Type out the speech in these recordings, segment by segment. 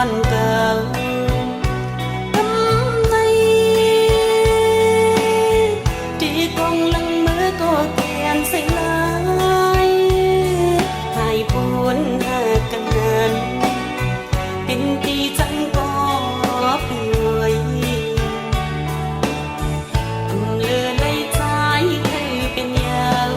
อนเก่าทำไมที่กองลังมือก็เตียนใส่ลายให้พูนหากันนั้นเป็นตีจังก็เปื่อยเลือไหลใจให้เป็นยาว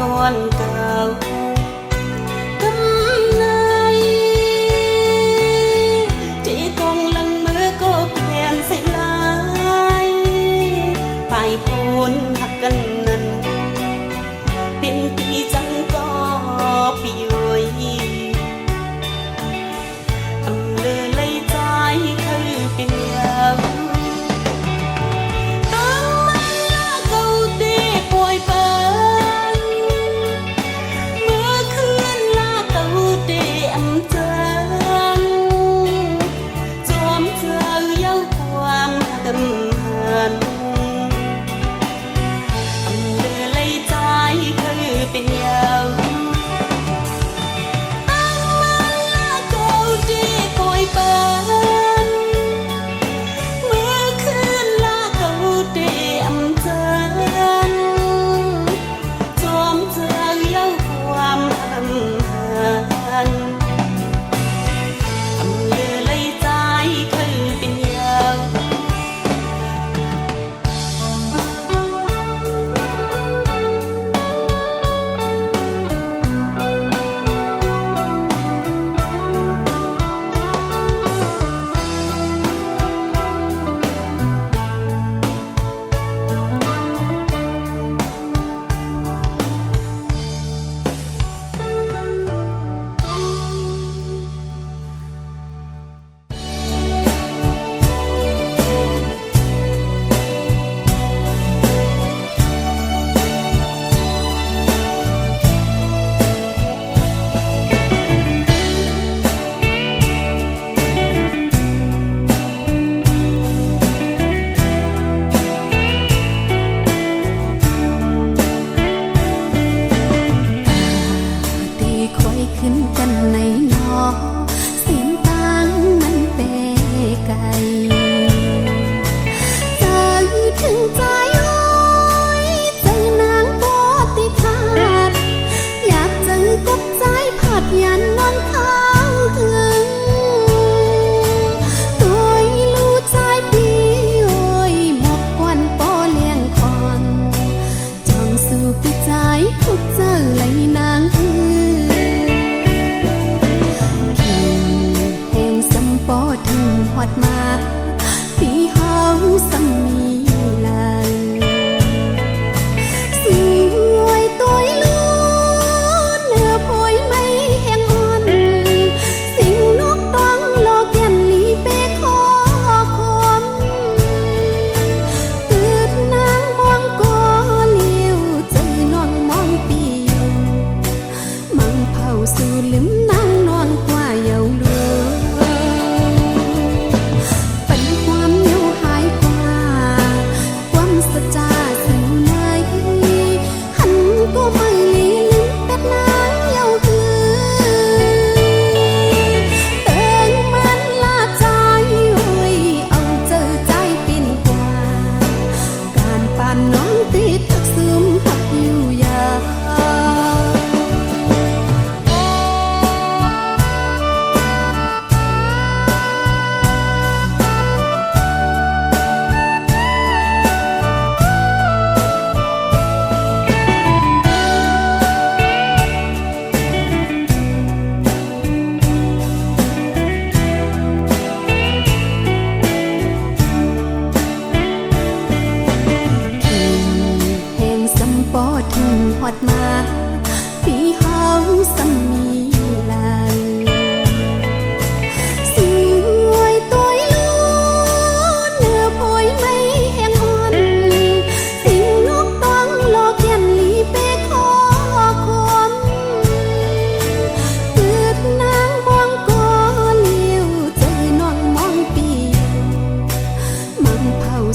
ก่อนเก่าทำไมที่กองลังมือก็เปลี่ยนใส่ลายไปพูนหักกันนั้นเป็นที่จังก็ปีวยอำเลือไหลใจคือเป็นยาวต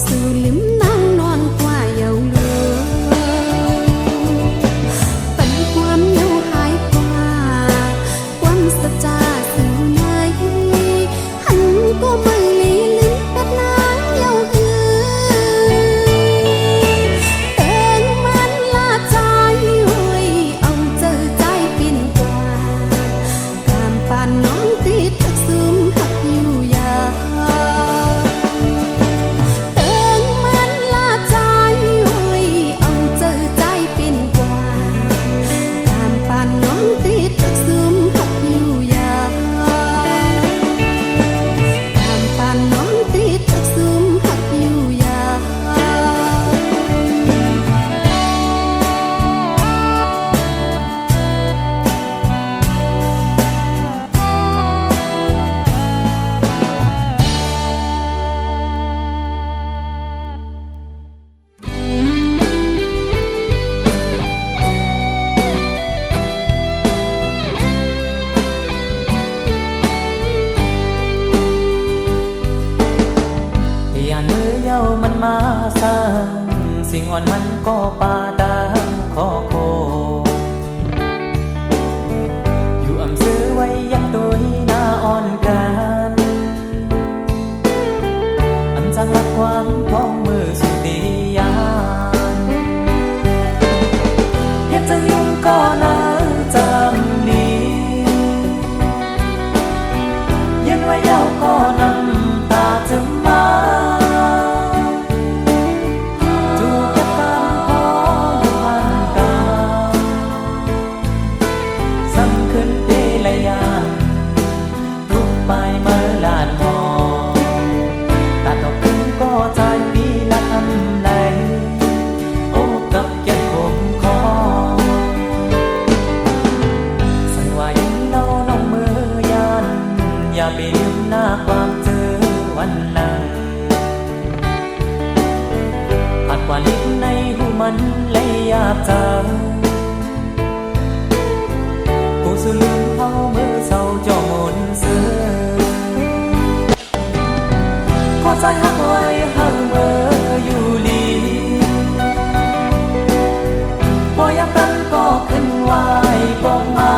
สู่ลืมนางนอนกว่าเยาว์ลูปันความเหงาหายกว่าความสัจจาสู่ไหนหันก็ไม่ลีลิ้นปัดนางเยาว์หือเต็งมันลาใจหวยเอาเจอใจปิ่นกว่าการปานน้องติดทักซึมหักอยู่ยาเต็งมันลาใจหวยเอาเจอใจปิ่นกว่าการปานน้องติดทักซึมหักอยู่ยาการปานน้องติดทักซึมหักอยู่ยา อย่าเนื้อเย้ามันมาสร้างสิ่งอ่อนมันก็ปาตามขอโคอยู่อำซื้อไว้ยักตัวหน้าอ่อนกันอันจังละความพ้องมือสุติยานเฮ็ดจะยุ่งก็น่าจำนี้ยันไว้เย้าก็นำตาจะมาอย่าไปลืมหน้าความเจอวันนั้นผัดกว่าลิ้นในหูมันเลยยาบจางกูสูลืมเฮามือเศร้าจอมนเสือขอใจหักไว้หักเมื่ออยู่ลีพอยามกันก็ขึ้นไหวปองมา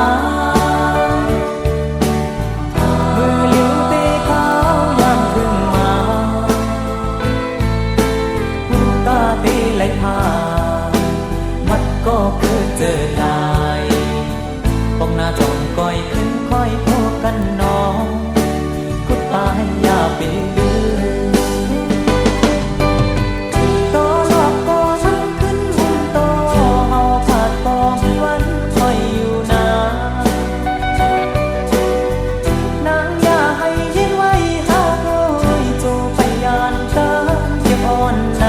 มัดก็คือเจอลายปองหน้าจองก้อยขึ้นค่อยโทษกันน้องกุดตายอย่าไปลืมต่อหลอกก็มันขึ้นหุ่นโตเฮาขาดปองวันคอยอยู่นานางอย่าให้ยินไว้หาโดยจูไปยานเติมเก็บอ่อนใน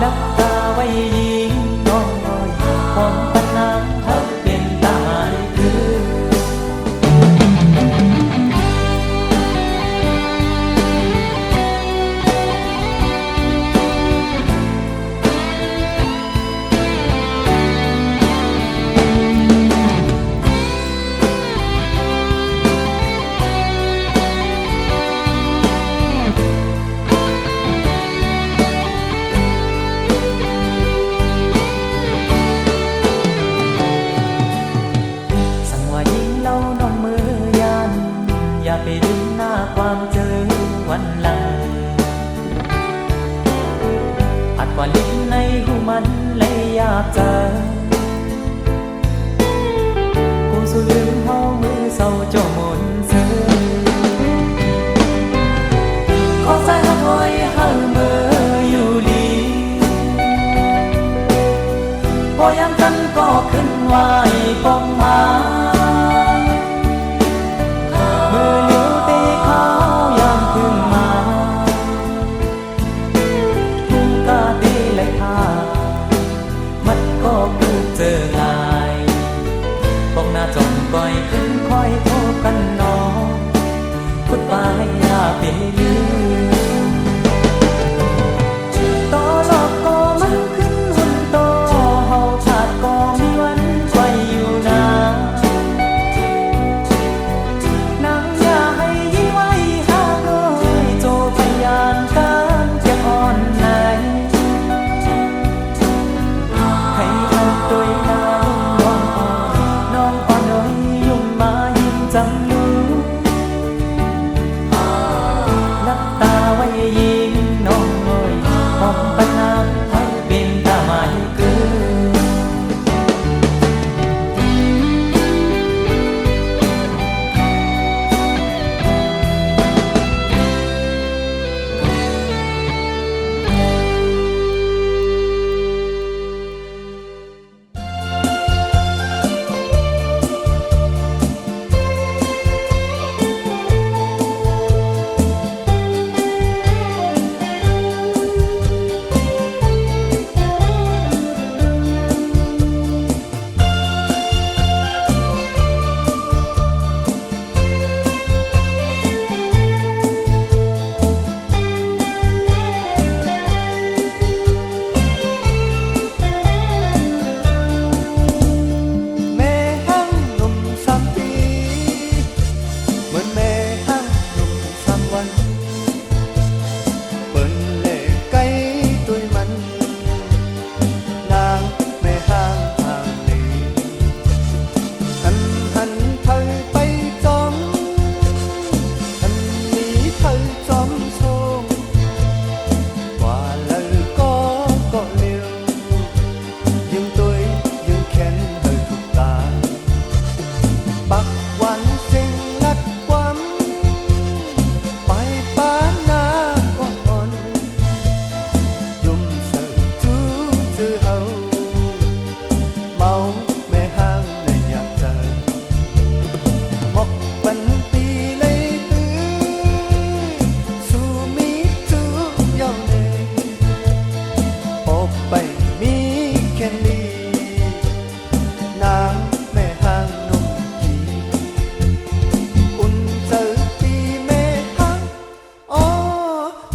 ลับตาไว้ยิงน้องน้อยความปัญหาทักเป็นตายคืออย่าไปลืมหน้าความเจอวันหลังผัดกว่าลิ้นในหูมันเลยอยากเจอกูสูลืมเฮามือเศร้าจอมนเสือขอใจหักไว้หักเมื่ออยู่ลีพอยามกันก็ขึ้นไหวปองมาเจอลายปองหน้าจงก้อยขึ้นค่อยโทษกันน้องกุดไปอย่าไปลืมต่อหลอกก็มันขึ้นหุ่นโตเฮา เขาเมาแม่ห้างในอยากเจอหมกปันปีเลยตื้อสู่มีจูเยาเนออกไปมีแค่นี้นางแม่ห้างนุ่มกีอุ่นเจอตีแม่ห้างอ๋อ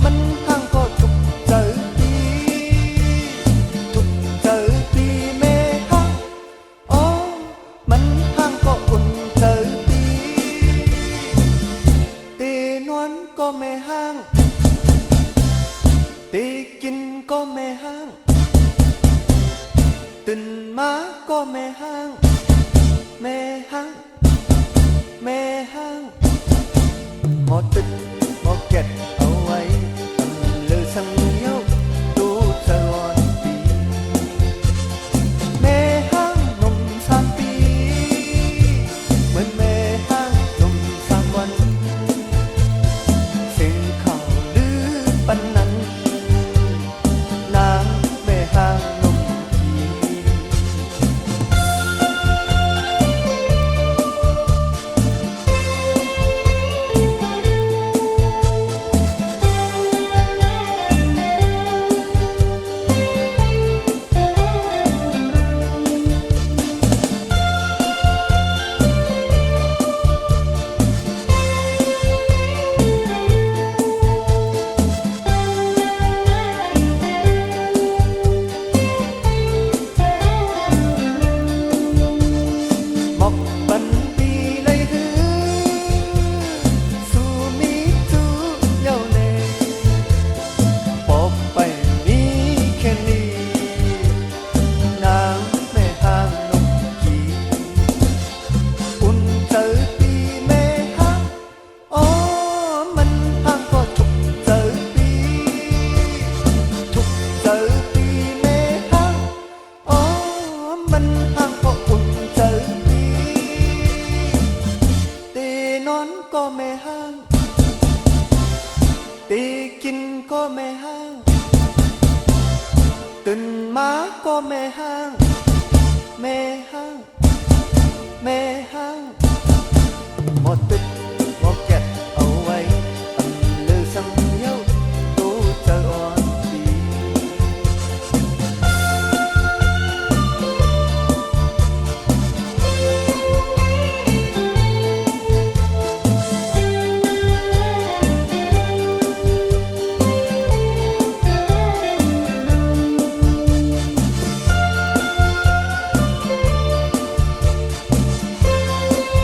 มันห้างก็ทุกเจอตีทุกเจอตีแม่ห้างอ๋อมันห้างก็อุ่นเจอตีตีนวลก็แม่ห้างตีกินก็แม่ห้างตื่นมาก็แม่ห้างแม่ห้างแม่ห้างหมอตึกหมอเก็ดเอาไว้ตำลือสังเยาดูเธอวันปีแม่ห้างหนุ่ม3 ปีเหมือนแม่ห้างหนุ่ม3 วันเสียงข่าวลือปันนั้นนางแม่ห้างหนุ่มกี หมกบันปีเลยฮือสู่มีจูเยาเนปอบไปมีแค่นี้นางแม่ห้างนกกีอุ่นเจอปีแม่ห้างอ๋อมันห้างก็ทุกเจอปีทุกเจอปีแม่ห้างอ๋อมันห้างก็อุ่นเจอปีตีนอนก็แม่ห้างตีกินก็แม่ห้างตื่นมาก็แม่ห้างแม่ห้างแม่ห้างหมดตึกหมดแก็ดเอาไว้ตำลือสังเยาดูเจออ่อนปี เ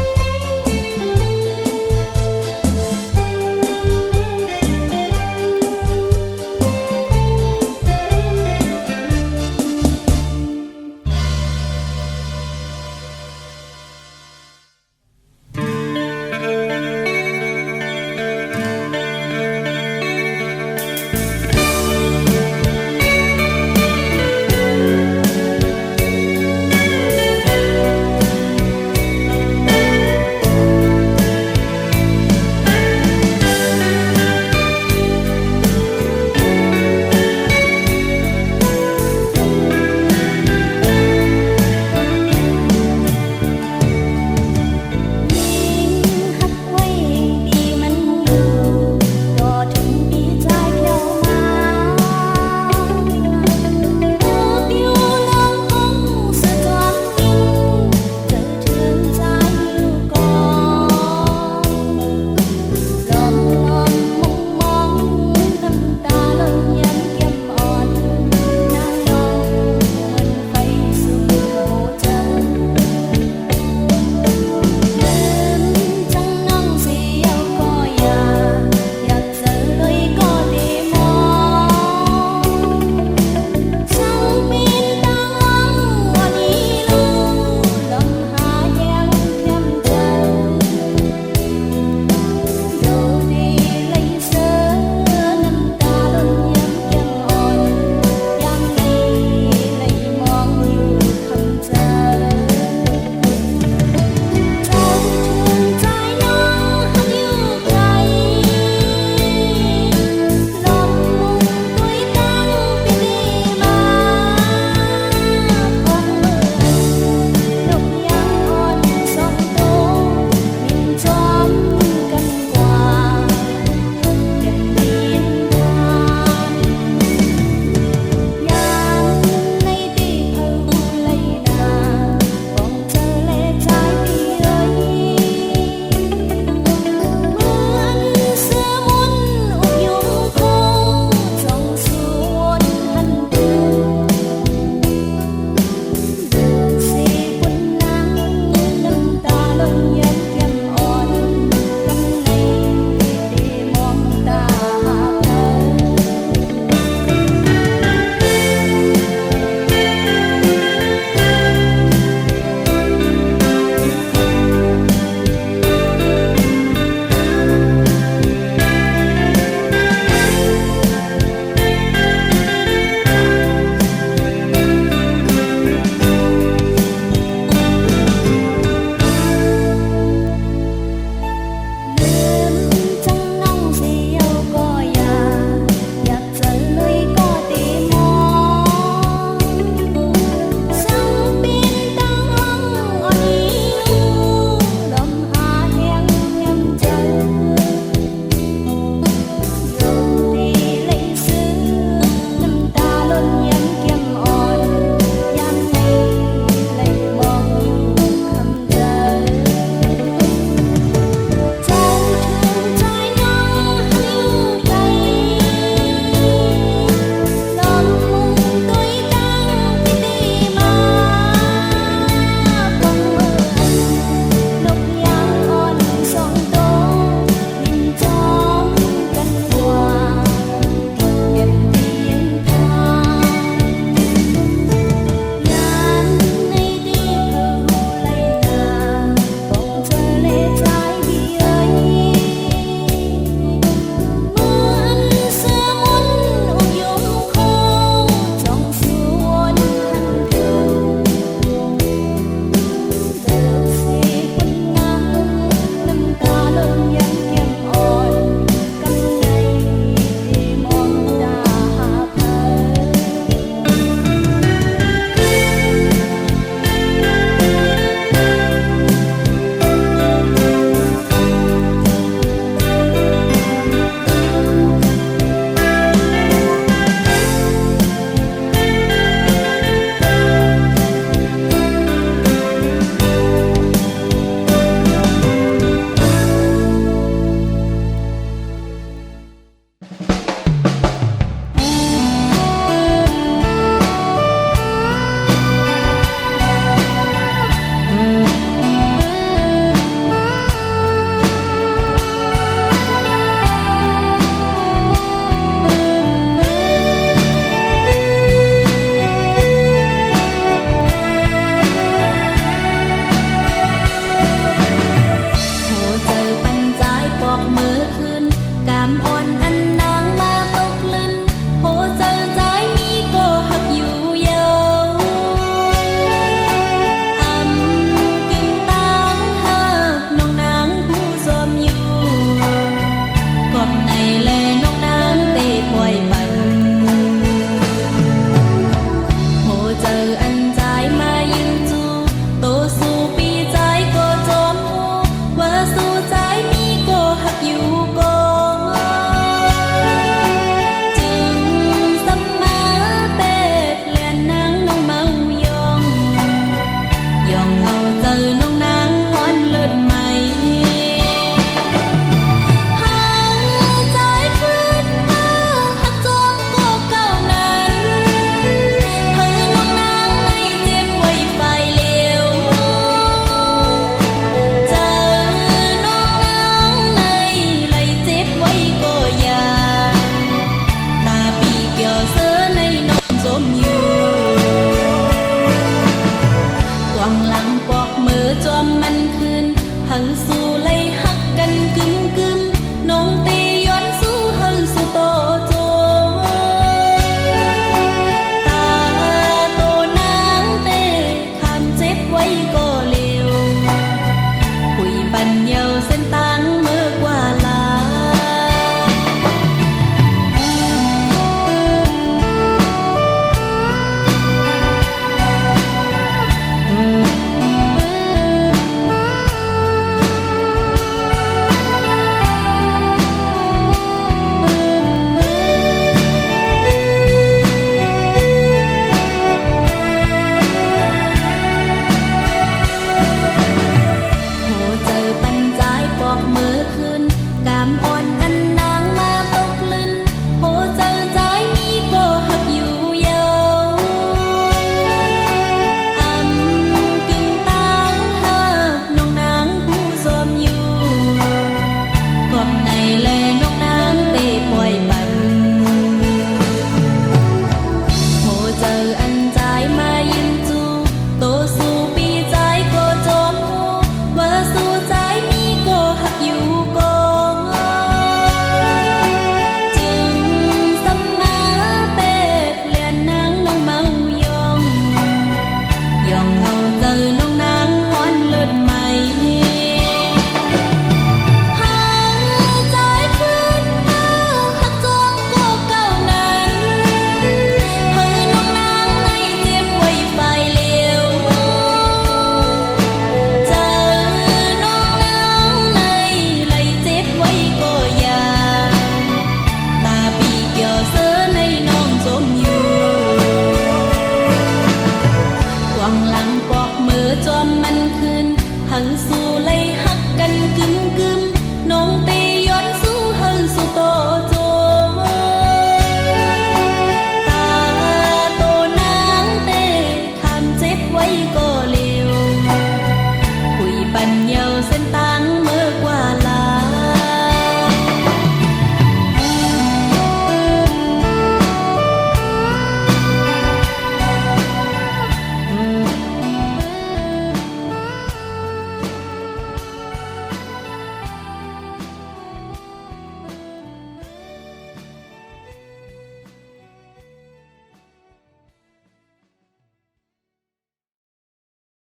ไว้ก่